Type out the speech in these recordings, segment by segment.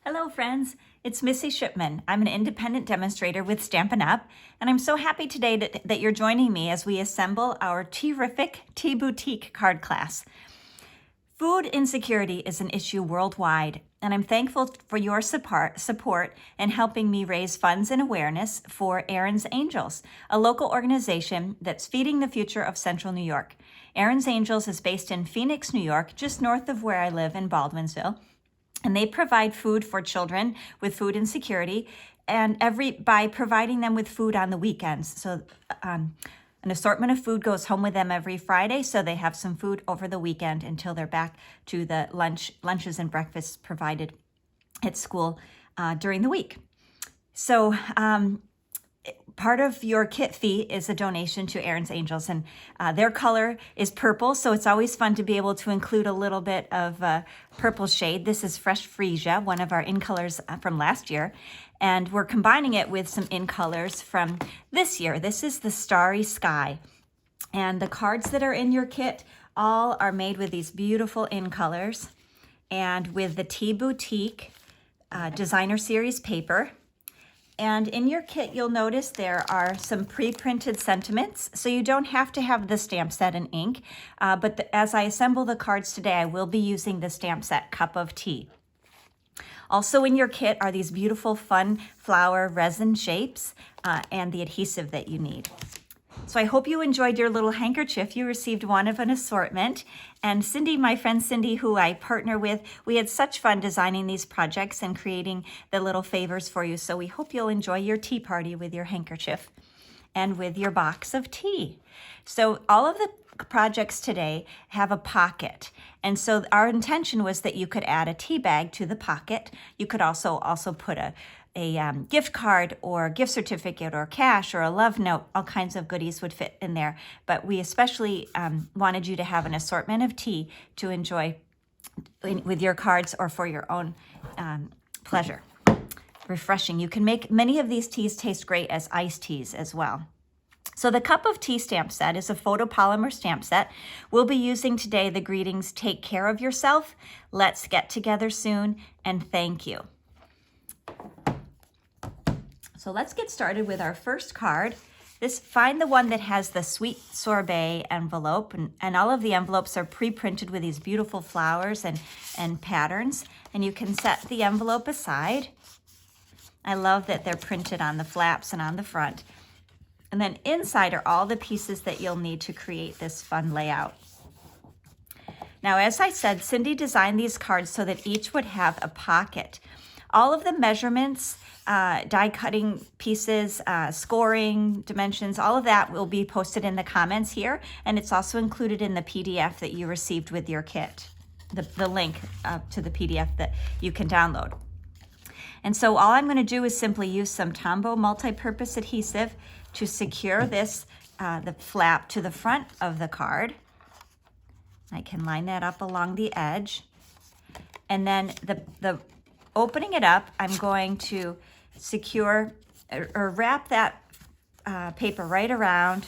Hello friends, it's Missy Shipman. I'm an independent demonstrator with Stampin' Up! And I'm so happy today that you're joining me as we assemble our TEA-RIFFIC Tea Boutique card class. Food insecurity is an issue worldwide, and I'm thankful for your support in helping me raise funds and awareness for Erin's Angels, a local organization that's feeding the future of Central New York. Erin's Angels is based in Phoenix, New York, just north of where I live in Baldwinsville. And they provide food for children with food insecurity, and by providing them with food on the weekends. So an assortment of food goes home with them every Friday, so they have some food over the weekend until they're back to the lunches and breakfasts provided at school during the week. So part of your kit fee is a donation to Erin's Angels, and their color is purple, so it's always fun to be able to include a little bit of purple shade. This is Fresh Freesia, one of our in colors from last year, and we're combining it with some in colors from this year. This is the Starry Sky, and the cards that are in your kit all are made with these beautiful in colors and with the Tea Boutique Designer Series paper. And in your kit, you'll notice there are some pre-printed sentiments, so you don't have to have the stamp set and ink, but as I assemble the cards today, I will be using the stamp set Cup of Tea. Also in your kit are these beautiful fun flower resin shapes and the adhesive that you need. So I hope you enjoyed your little handkerchief. You received one of an assortment. And Cindy, my friend Cindy, who I partner with, we had such fun designing these projects and creating the little favors for you. So we hope you'll enjoy your tea party with your handkerchief and with your box of tea. So all of the projects today have a pocket. And so our intention was that you could add a tea bag to the pocket. You could also put a gift card or gift certificate or cash or a love note. All kinds of goodies would fit in there. But we especially wanted you to have an assortment of tea to enjoy with your cards or for your own pleasure. Refreshing. You can make many of these teas taste great as iced teas as well. So the Cup of Tea stamp set is a photopolymer stamp set. We'll be using today the greetings, take care of yourself, let's get together soon, and thank you. So let's get started with our first card. Find the one that has the Sweet Sorbet envelope, and all of the envelopes are pre-printed with these beautiful flowers and patterns, and you can set the envelope aside. I love that they're printed on the flaps and on the front. And then inside are all the pieces that you'll need to create this fun layout. Now, as I said, Cindy designed these cards so that each would have a pocket. All of the measurements, die cutting pieces, scoring, dimensions, all of that will be posted in the comments here, and it's also included in the PDF that you received with your kit, the link to the PDF that you can download. And so all I'm going to do is simply use some Tombow multi-purpose adhesive to secure this, the flap to the front of the card. I can line that up along the edge. And then the opening it up, I'm going to secure or wrap that paper right around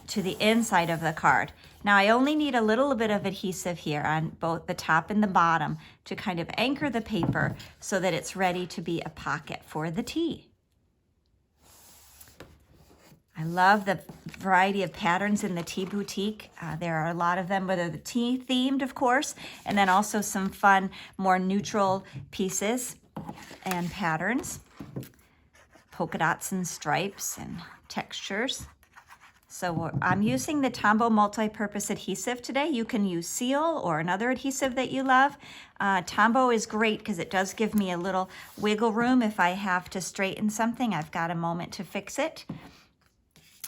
to the inside of the card. Now I only need a little bit of adhesive here on both the top and the bottom to kind of anchor the paper so that it's ready to be a pocket for the tea. I love the variety of patterns in the Tea Boutique. There are a lot of them, whether the tea themed, of course, and then also some fun, more neutral pieces and patterns, polka dots and stripes and textures. So I'm using the Tombow multi-purpose adhesive today. You can use Seal or another adhesive that you love. Tombow is great because it does give me a little wiggle room if I have to straighten something. I've got a moment to fix it.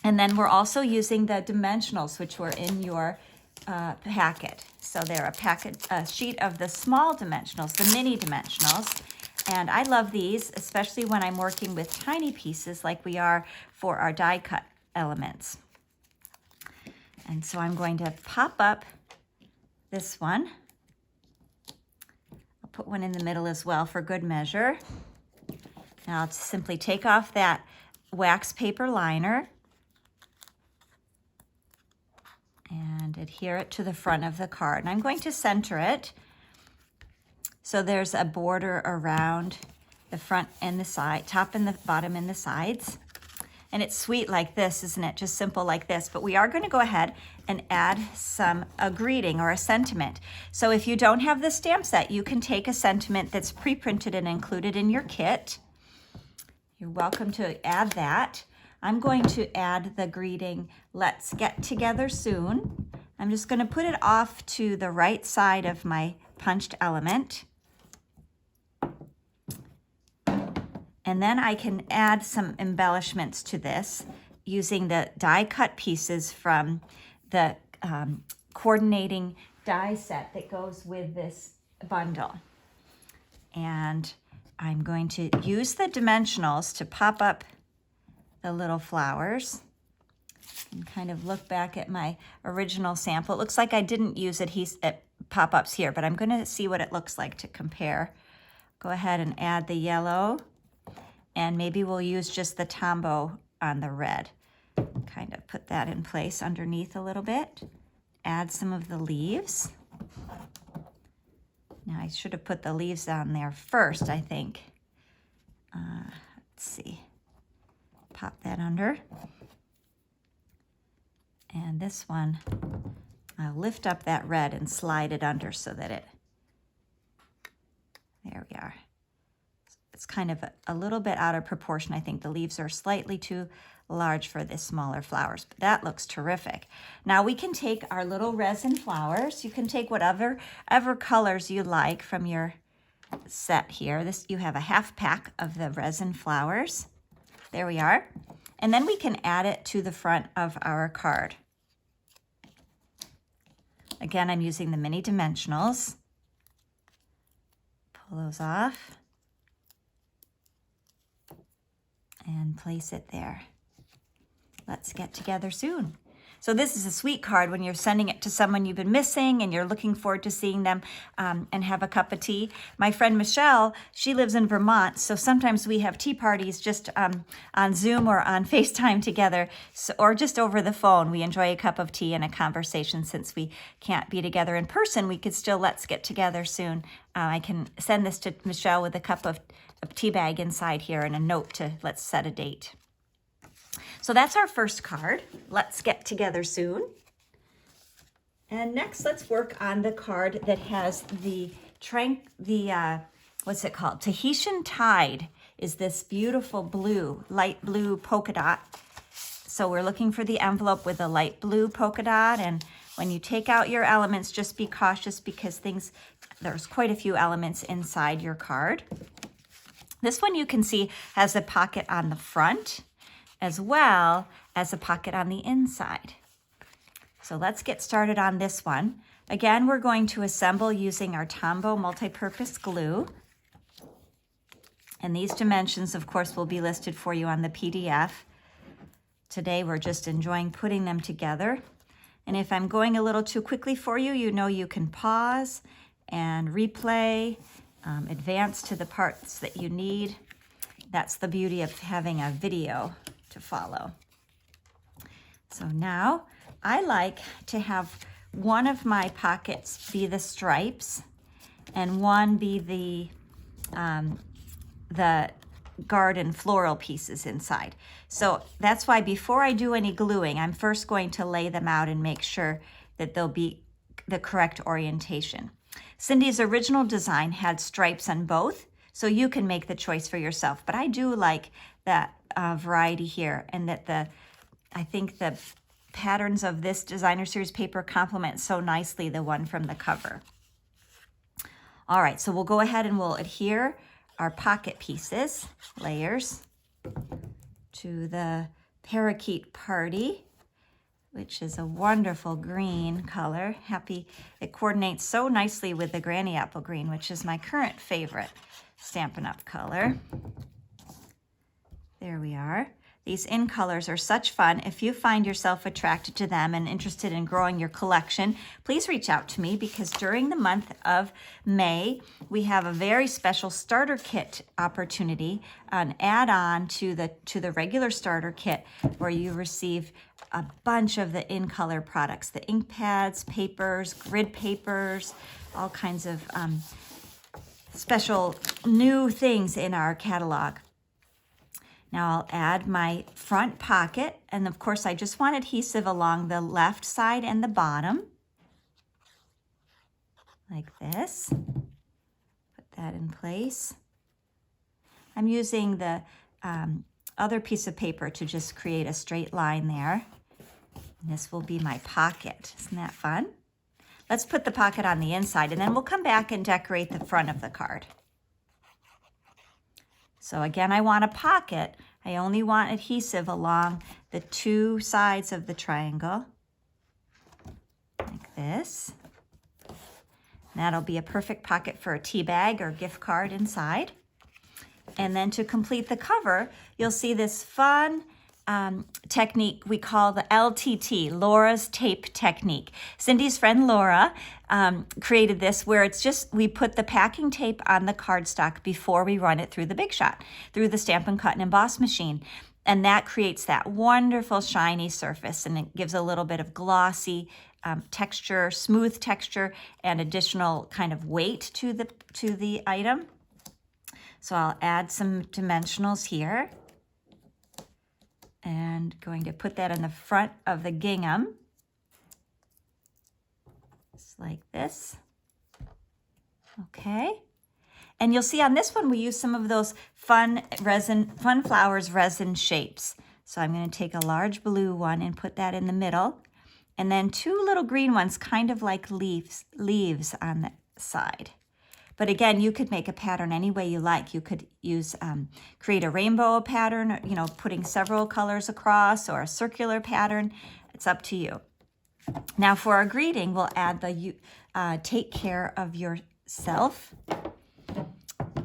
And then we're also using the dimensionals, which were in your packet. So they're a sheet of the small dimensionals, the mini dimensionals. And I love these, especially when I'm working with tiny pieces like we are for our die cut elements. And so I'm going to pop up this one. I'll put one in the middle as well for good measure. Now I'll simply take off that wax paper liner and adhere it to the front of the card. And I'm going to center it So there's a border around the front and the side, top and the bottom and the sides. And it's sweet like this, isn't it? Just simple like this. But we are going to go ahead and add a greeting or a sentiment. So if you don't have the stamp set, you can take a sentiment that's pre-printed and included in your kit. You're welcome to add that. I'm going to add the greeting, "Let's get together soon." I'm just going to put it off to the right side of my punched element. And then I can add some embellishments to this using the die cut pieces from the coordinating die set that goes with this bundle. And I'm going to use the dimensionals to pop up the little flowers and kind of look back at my original sample. It looks like I didn't use pop-ups here, but I'm going to see what it looks like to compare. Go ahead and add the yellow. And maybe we'll use just the Tombow on the red. Kind of put that in place underneath a little bit. Add some of the leaves. Now I should have put the leaves on there first, I think. Let's see. Pop that under. And this one, I'll lift up that red and slide it under so that there we are. It's kind of a little bit out of proportion. I think the leaves are slightly too large for the smaller flowers, but that looks terrific. Now we can take our little resin flowers. You can take whatever colors you like from your set here. You have a half pack of the resin flowers. There we are. And then we can add it to the front of our card. Again, I'm using the mini dimensionals. Pull those off. And place it there. Let's get together soon. So this is a sweet card when you're sending it to someone you've been missing and you're looking forward to seeing them and have a cup of tea. My friend Michelle, she lives in Vermont, so sometimes we have tea parties just on Zoom or on FaceTime together, or just over the phone. We enjoy a cup of tea and a conversation. Since we can't be together in person, we could still let's get together soon. I can send this to Michelle with a cup of tea bag inside here and a note to let's set a date. So that's our first card. Let's get together soon. And next, let's work on the card that has what's it called? Tahitian Tide is this beautiful blue, light blue polka dot. So we're looking for the envelope with a light blue polka dot. And when you take out your elements, just be cautious because there's quite a few elements inside your card. This one you can see has a pocket on the front, as well as a pocket on the inside. So let's get started on this one. Again, we're going to assemble using our Tombow multi-purpose glue. And these dimensions, of course, will be listed for you on the PDF. Today, we're just enjoying putting them together. And if I'm going a little too quickly for you, you know you can pause and replay, advance to the parts that you need. That's the beauty of having a video to follow. So now I like to have one of my pockets be the stripes and one be the garden floral pieces inside. So that's why before I do any gluing, I'm first going to lay them out and make sure that they'll be the correct orientation. Cindy's original design had stripes on both, so you can make the choice for yourself. But I do like that variety here, and that I think the patterns of this designer series paper complement so nicely the one from the cover. All right, so we'll go ahead and we'll adhere our pocket pieces, layers, to the Parakeet Party, which is a wonderful green color. Happy, it coordinates so nicely with the Granny Apple Green, which is my current favorite Stampin' Up! Color. There we are. These in colors are such fun. If you find yourself attracted to them and interested in growing your collection, please reach out to me, because during the month of May, we have a very special starter kit opportunity, an add-on to the regular starter kit, where you receive a bunch of the in color products, the ink pads, papers, grid papers, all kinds of special new things in our catalog. Now I'll add my front pocket, and of course I just want adhesive along the left side and the bottom, like this. Put that in place. I'm using the other piece of paper to just create a straight line there. And this will be my pocket. Isn't that fun? Let's put the pocket on the inside, and then we'll come back and decorate the front of the card. So again, I want a pocket. I only want adhesive along the two sides of the triangle, like this. That'll be a perfect pocket for a tea bag or gift card inside. And then to complete the cover, you'll see this fun technique we call the LTT, Laura's tape technique. Cindy's friend Laura created this, where it's just, we put the packing tape on the cardstock before we run it through the Big Shot, through the Stampin' Cut and Emboss machine. And that creates that wonderful shiny surface, and it gives a little bit of glossy texture, smooth texture, and additional kind of weight to the item. So I'll add some dimensionals here, and going to put that in the front of the gingham, just like this. Okay. And you'll see on this one, we use some of those fun flowers resin shapes. So I'm going to take a large blue one and put that in the middle, and then two little green ones, kind of like leaves on the side. But again, you could make a pattern any way you like. You could use, create a rainbow pattern, you know, putting several colors across, or a circular pattern. It's up to you. Now for our greeting, we'll add the take care of yourself.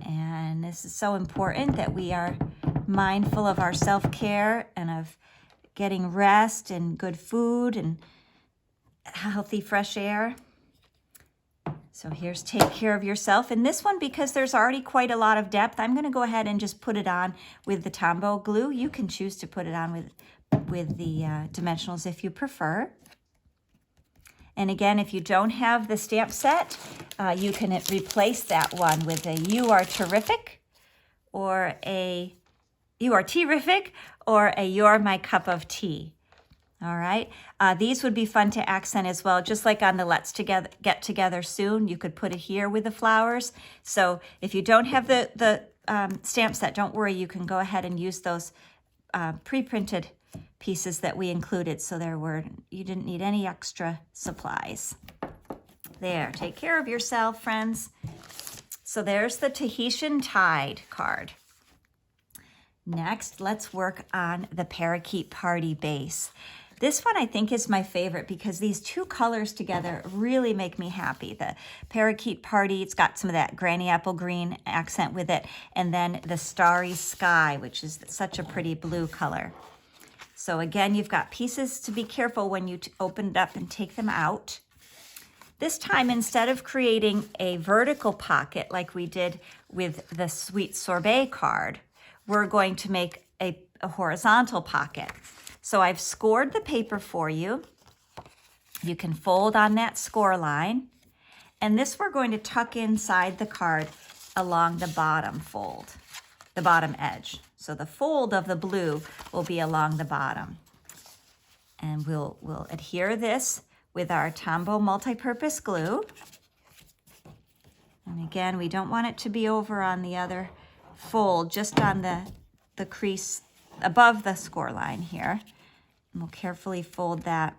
And this is so important that we are mindful of our self-care and of getting rest and good food and healthy fresh air. So here's take care of yourself. And this one, because there's already quite a lot of depth, I'm going to go ahead and just put it on with the Tombow glue. You can choose to put it on with the dimensionals if you prefer. And again, if you don't have the stamp set, you can replace that one with a You Are Terrific, or a You Are Tea-RIFFIC, or a You're My Cup of Tea. All right, these would be fun to accent as well, just like on the Let's Get Together Soon. You could put it here with the flowers. So if you don't have the stamp set, don't worry, you can go ahead and use those pre-printed pieces that we included, so you didn't need any extra supplies. There, take care of yourself, friends. So there's the Tahitian Tide card. Next, let's work on the Parakeet Party base. This one I think is my favorite because these two colors together really make me happy. The Parakeet Party, it's got some of that granny apple green accent with it, and then the Starry Sky, which is such a pretty blue color. So again, you've got pieces to be careful when you open it up and take them out. This time, instead of creating a vertical pocket like we did with the Sweet Sorbet card, we're going to make a horizontal pocket. So I've scored the paper for you. You can fold on that score line. And this we're going to tuck inside the card along the bottom fold, the bottom edge. So the fold of the blue will be along the bottom. And we'll adhere this with our Tombow multi-purpose glue. And again, we don't want it to be over on the other fold, just on the crease above the score line here. And we'll carefully fold that.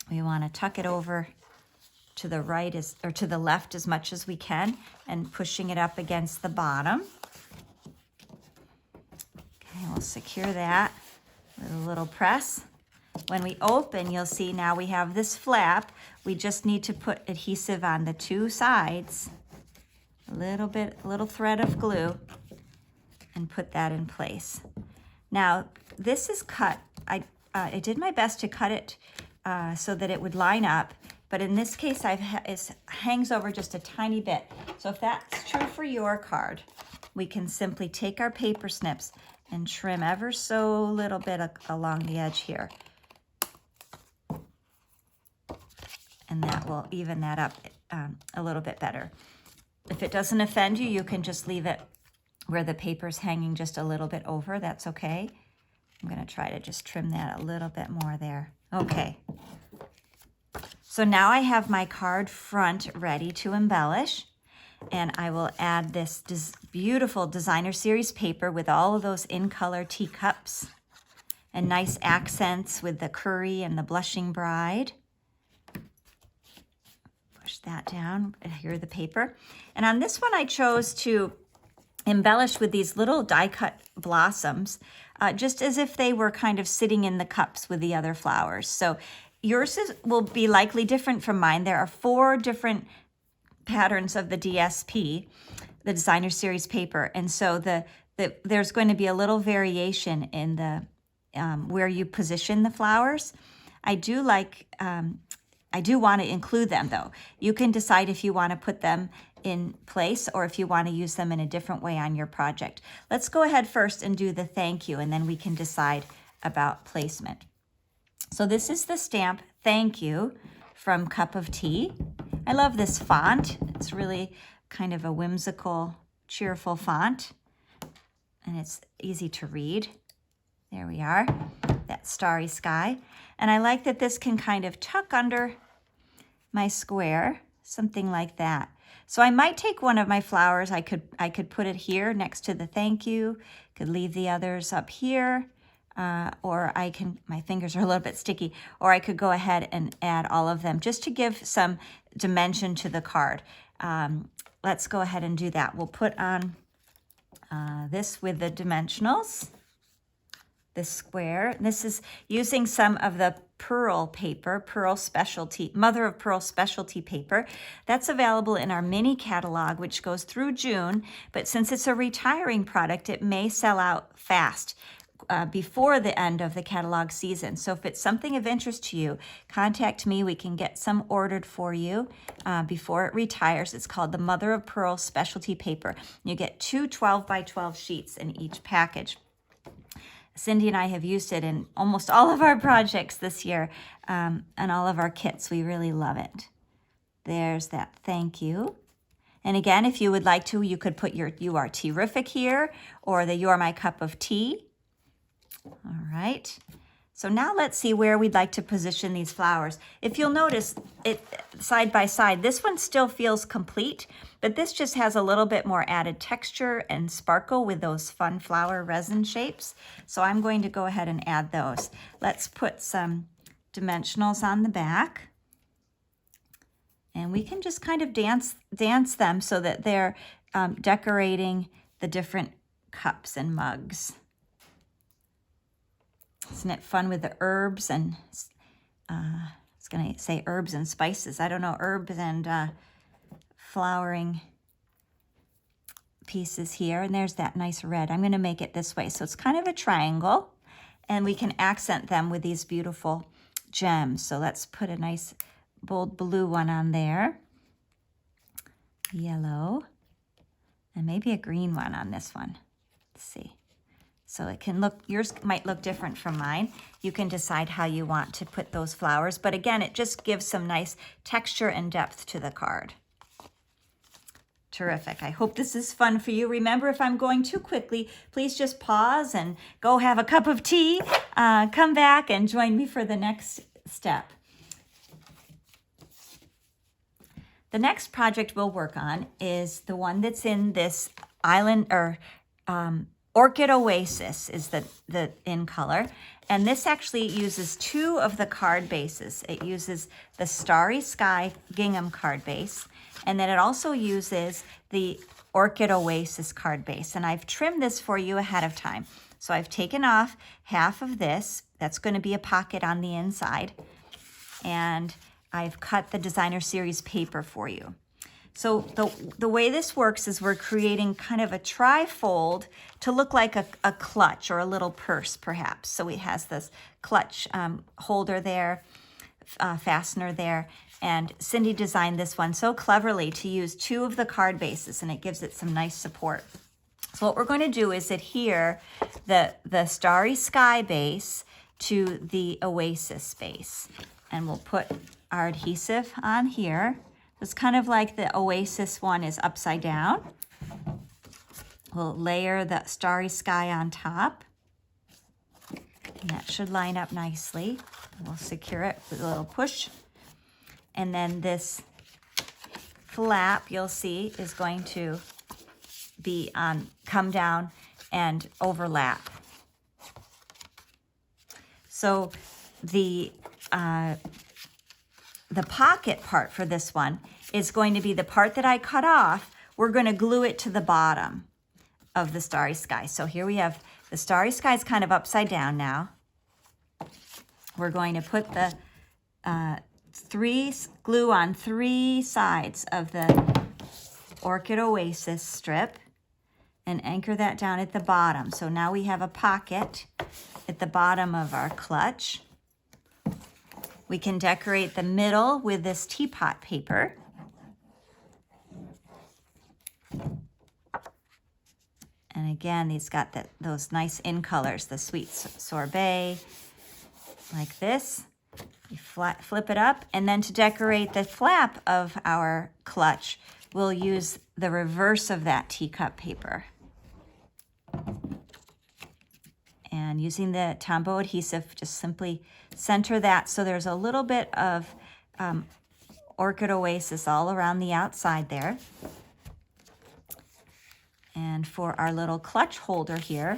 We want to tuck it over to the right or to the left as much as we can, and pushing it up against the bottom. Okay, we'll secure that with a little press. When we open, you'll see now we have this flap. We just need to put adhesive on the two sides, a little thread of glue, and put that in place. Now, this is cut. I did my best to cut it so that it would line up, but in this case, it hangs over just a tiny bit. So if that's true for your card, we can simply take our paper snips and trim ever so little bit along the edge here. And that will even that up a little bit better. If it doesn't offend you, you can just leave it where the paper's hanging just a little bit over. That's okay. I'm going to try to just trim that a little bit more there. Okay. So now I have my card front ready to embellish, and I will add this beautiful designer series paper with all of those in color teacups and nice accents with the curry and the blushing bride. Push that down. Here the paper. And on this one I chose to embellish with these little die cut blossoms, just as if they were kind of sitting in the cups with the other flowers. So yours will be likely different from mine. There are 4 different patterns of the DSP, the designer series paper, and so there's going to be a little variation in the where you position the flowers. I do want to include them though. You can decide if you want to put them in place or if you want to use them in a different way on your project. Let's go ahead first and do the thank you, and then we can decide about placement. So this is the stamp Thank You from Cup of Tea. I love this font. It's really kind of a whimsical, cheerful font, and it's easy to read. There we are, that starry sky. And I like that this can kind of tuck under my square, something like that. So I might take one of my flowers, I could put it here next to the thank you, could leave the others up here, or I can, my fingers are a little bit sticky, or I could go ahead and add all of them just to give some dimension to the card. Let's go ahead and do that. We'll put on this with the dimensionals, this square. This is using some of the Pearl paper, Pearl Specialty, Mother of Pearl Specialty paper. That's available in our mini catalog, which goes through June, but since it's a retiring product, it may sell out fast before the end of the catalog season. So if it's something of interest to you, contact me. We can get some ordered for you before it retires. It's called the Mother of Pearl Specialty paper. You get 2 12 by 12 sheets in each package. Cindy and I have used it in almost all of our projects this year and all of our kits. We really love it. There's that thank you. And again, if you would like to, you could put your You Are Tea-RIFFIC here or the You Are My Cup of Tea. All right. So now let's see where we'd like to position these flowers. If you'll notice it side by side, this one still feels complete, but this just has a little bit more added texture and sparkle with those fun flower resin shapes. So I'm going to go ahead and add those. Let's put some dimensionals on the back. And we can just kind of dance them so that they're decorating the different cups and mugs. Isn't it fun with the herbs and, I was going to say herbs and spices. I don't know, herbs and flowering pieces here. And there's that nice red. I'm going to make it this way. So it's kind of a triangle. And we can accent them with these beautiful gems. So let's put a nice bold blue one on there. Yellow. And maybe a green one on this one. Let's see. So it can look, yours might look different from mine. You can decide how you want to put those flowers. But again, it just gives some nice texture and depth to the card. Terrific. I hope this is fun for you. Remember, if I'm going too quickly, please just pause and go have a cup of tea. Come back and join me for the next step. The next project we'll work on is the one that's in this island or Orchid Oasis is the in color. And this actually uses 2 of the card bases. It uses the Starry Sky gingham card base, and then it also uses the Orchid Oasis card base. And I've trimmed this for you ahead of time. So I've taken off half of this. That's going to be a pocket on the inside. And I've cut the designer series paper for you. So the way this works is we're creating kind of a tri-fold to look like a clutch or a little purse, perhaps. So it has this clutch holder there, fastener there, and Cindy designed this one so cleverly to use 2 of the card bases, and it gives it some nice support. So what we're going to do is adhere the Starry Sky base to the Oasis base, and we'll put our adhesive on here. It's kind of like the Oasis one is upside down. We'll layer the starry sky on top. And that should line up nicely. We'll secure it with a little push. And then this flap, you'll see, is going to be come down and overlap. So the pocket part for this one is going to be the part that I cut off. We're going to glue it to the bottom of the starry sky. So here we have the starry sky is kind of upside down now. We're going to put the glue on 3 sides of the Orchid Oasis strip and anchor that down at the bottom. So now we have a pocket at the bottom of our clutch. We can decorate the middle with this teapot paper. And again, these got those nice in colors, the sweet sorbet, like this. You flip it up, and then to decorate the flap of our clutch, we'll use the reverse of that teacup paper. And using the Tombow adhesive, just simply center that so there's a little bit of Orchid Oasis all around the outside there. And for our little clutch holder here,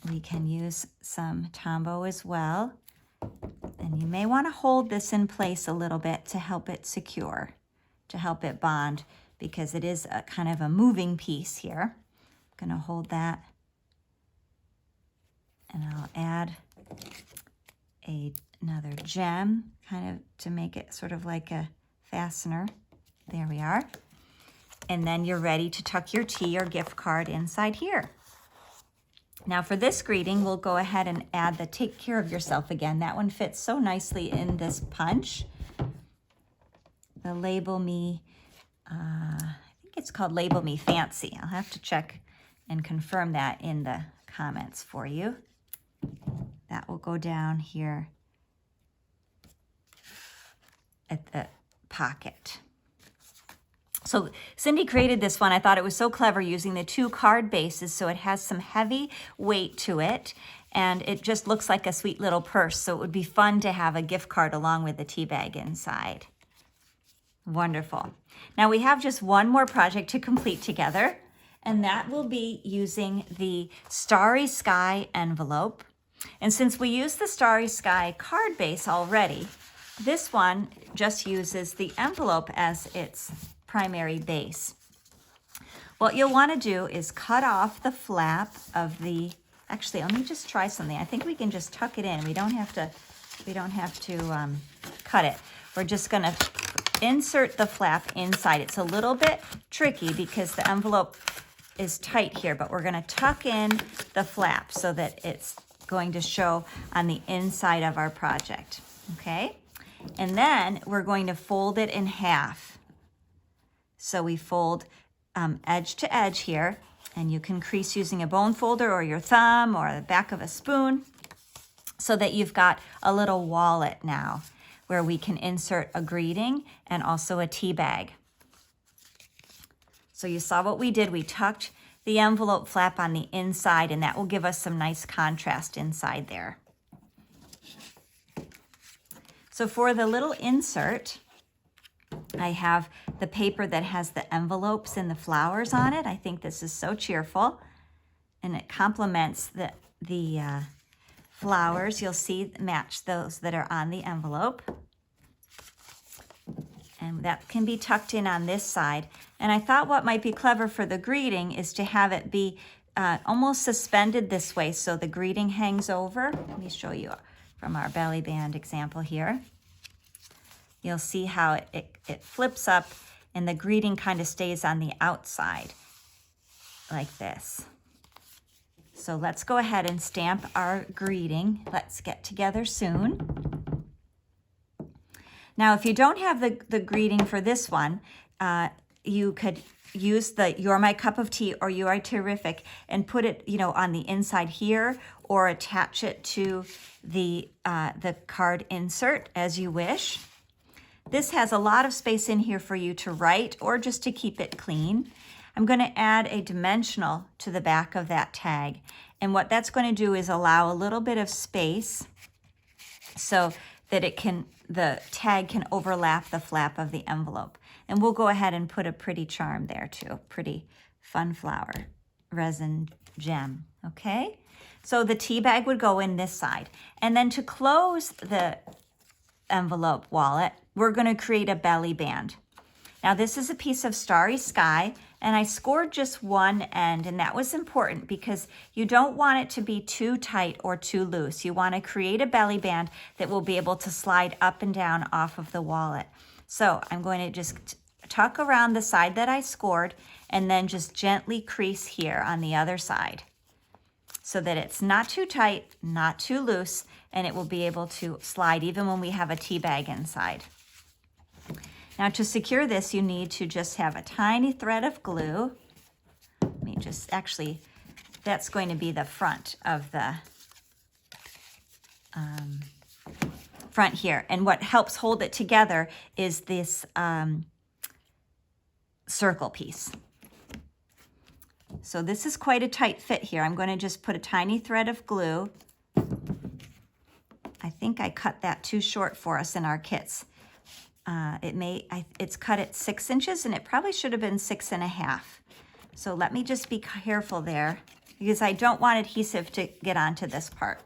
we can use some Tombow as well. And you may want to hold this in place a little bit to help it secure, to help it bond, because it is a kind of a moving piece here. I'm going to hold that. And I'll add another gem, kind of to make it sort of like a fastener. There we are. And then you're ready to tuck your tea or gift card inside here. Now for this greeting, we'll go ahead and add the Take Care of Yourself again. That one fits so nicely in this punch. The Label Me, I think it's called Label Me Fancy. I'll have to check and confirm that in the comments for you. That will go down here at the pocket. So Cindy created this one. I thought it was so clever using the 2 card bases, so it has some heavy weight to it, and it just looks like a sweet little purse. So it would be fun to have a gift card along with the tea bag inside. Wonderful. Now we have just one more project to complete together, and that will be using the Starry Sky envelope. And since we use the Starry Sky card base already, this one just uses the envelope as its primary base. What you'll want to do is cut off the flap of the, actually, let me just try something. I think we can just tuck it in. We don't have to cut it. We're just going to insert the flap inside. It's a little bit tricky because the envelope is tight here, but we're going to tuck in the flap so that it's going to show on the inside of our project. Okay? And then we're going to fold it in half. So we fold edge to edge here, and you can crease using a bone folder or your thumb or the back of a spoon so that you've got a little wallet now where we can insert a greeting and also a tea bag. So you saw what we did. We tucked the envelope flap on the inside, and that will give us some nice contrast inside there. So for the little insert, I have the paper that has the envelopes and the flowers on it. I think this is so cheerful, and it complements the flowers. You'll see match those that are on the envelope. And that can be tucked in on this side. And I thought what might be clever for the greeting is to have it be almost suspended this way so the greeting hangs over. Let me show you from our belly band example here. You'll see how it flips up and the greeting kind of stays on the outside like this. So let's go ahead and stamp our greeting. Let's get together soon. Now, if you don't have the greeting for this one, you could use the You're My Cup of Tea or You Are Terrific and put it, on the inside here, or attach it to the card insert as you wish. This has a lot of space in here for you to write or just to keep it clean. I'm going to add a dimensional to the back of that tag. And what that's going to do is allow a little bit of space so that the tag can overlap the flap of the envelope. And we'll go ahead and put a pretty charm there too. Pretty fun flower resin gem, okay? So the tea bag would go in this side. And then to close the envelope wallet, we're going to create a belly band. Now this is a piece of Starry Sky, and I scored just one end, and that was important because you don't want it to be too tight or too loose. You want to create a belly band that will be able to slide up and down off of the wallet. So I'm going to just tuck around the side that I scored and then just gently crease here on the other side so that it's not too tight, not too loose, and it will be able to slide even when we have a tea bag inside. Now to secure this, you need to just have a tiny thread of glue. Let me just, actually, that's going to be the front of the front here. And what helps hold it together is this circle piece. So this is quite a tight fit here. I'm going to just put a tiny thread of glue. I think I cut that too short for us in our kits. It's cut at 6 inches, and it probably should have been 6.5. So let me just be careful there because I don't want adhesive to get onto this part.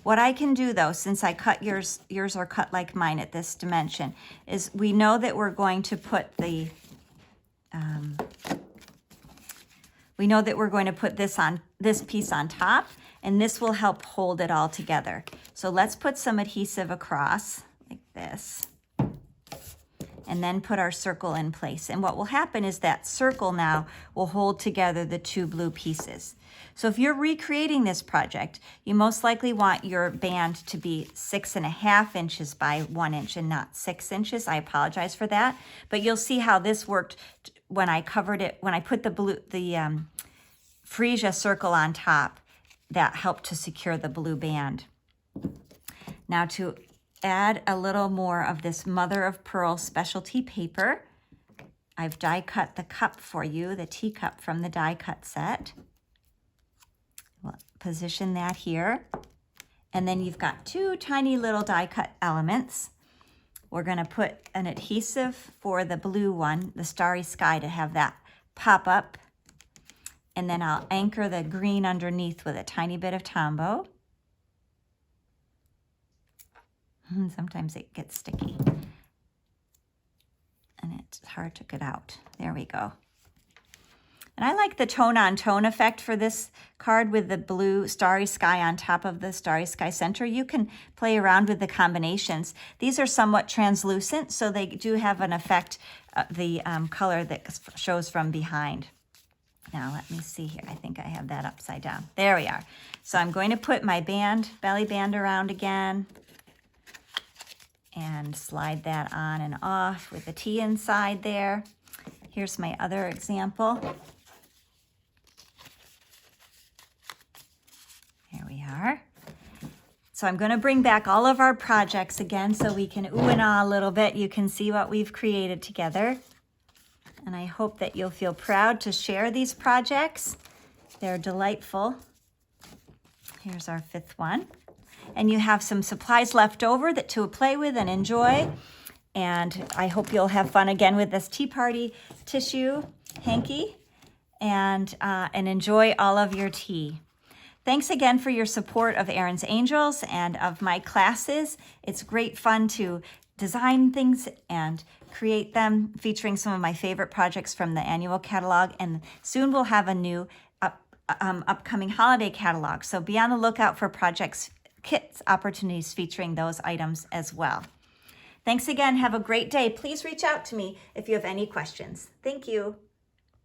What I can do though, since I cut yours are cut like mine at this dimension, is we know that we're going to put the, this piece on top, and this will help hold it all together. So let's put some adhesive across like this, and then put our circle in place. And what will happen is that circle now will hold together the two blue pieces. So if you're recreating this project, you most likely want your band to be 6.5 inches by 1 inch and not 6 inches. I apologize for that, but you'll see how this worked when I covered it, when I put the freesia circle on top. That helped to secure the blue band. Now to add a little more of this mother of pearl specialty paper, I've die cut the cup for you, the teacup from the die cut set. We'll position that here. And then you've got two tiny little die cut elements. We're going to put an adhesive for the blue one, the Starry Sky, to have that pop up. And then I'll anchor the green underneath with a tiny bit of Tombow. Sometimes it gets sticky and it's hard to get out. There we go. And I like the tone-on-tone effect for this card with the blue Starry Sky on top of the Starry Sky center. You can play around with the combinations. These are somewhat translucent, so they do have an effect, the color that shows from behind. Now let me see here. I think I have that upside down. There we are. So I'm going to put my belly band around again, and slide that on and off with the T inside there. Here's my other example. Here we are. So I'm going to bring back all of our projects again so we can ooh and ah a little bit. You can see what we've created together. And I hope that you'll feel proud to share these projects. They're delightful. Here's our 5th one. And you have some supplies left over to play with and enjoy. And I hope you'll have fun again with this tea party tissue hanky and enjoy all of your tea. Thanks again for your support of Erin's Angels and of my classes. It's great fun to design things and create them featuring some of my favorite projects from the annual catalog. And soon we'll have a new upcoming holiday catalog. So be on the lookout for projects, kits, opportunities featuring those items as well. Thanks again. Have a great day. Please reach out to me if you have any questions. Thank you.